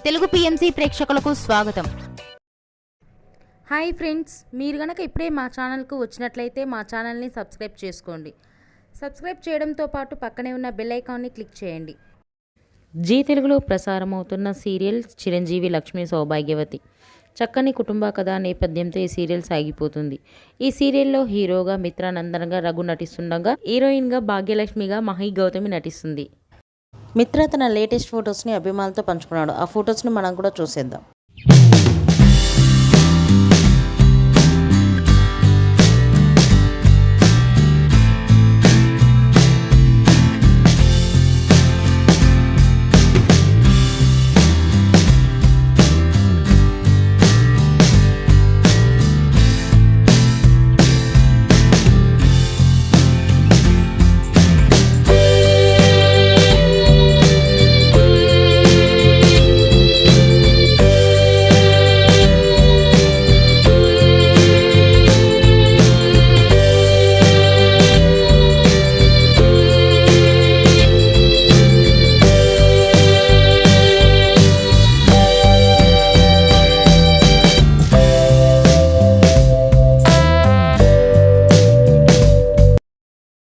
Telugu PMC ప్రేక్షకులకు స్వాగతం. Hi friends, మీరు గనక ఇప్పుడే మా ఛానల్కు వచ్చినట్లయితే మా ఛానల్ని సబ్స్క్రైబ్ చేసుకోండి. సబ్స్క్రైబ్ చేయడంతో పాటు పక్కనే ఉన్న బెల్ ఐకాన్ని క్లిక్ చేయండి. జీ తెలుగులో ప్రసారమవుతున్న సీరియల్ చిరంజీవి లక్ష్మీ సౌభాగ్యవతి. చక్కని కుటుంబ కథా నేపథ్యంతో ఈ సీరియల్ సాగిపోతుంది. ఈ సీరియల్లో హీరోగా మిత్రానందనగా రఘు నటిస్తుండగా, హీరోయిన్గా భాగ్యలక్ష్మిగా మహి గౌతమి నటిస్తుంది. మిత్ర తన లేటెస్ట్ ఫొటోస్ని అభిమానులతో పంచుకున్నాడు. ఆ ఫొటోస్ని మనం కూడా చూసేద్దాం.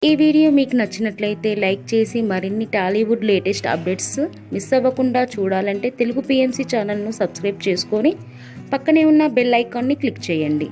ఈ వీడియో మీకు నచ్చినట్లయితే లైక్ చేసి మరిన్ని టాలీవుడ్ లేటెస్ట్ అప్డేట్స్ మిస్ అవ్వకుండా చూడాలంటే తెలుగు పిఎంసి ఛానల్ను సబ్స్క్రైబ్ చేసుకొని పక్కనే ఉన్న బెల్ ఐకాన్ని క్లిక్ చేయండి.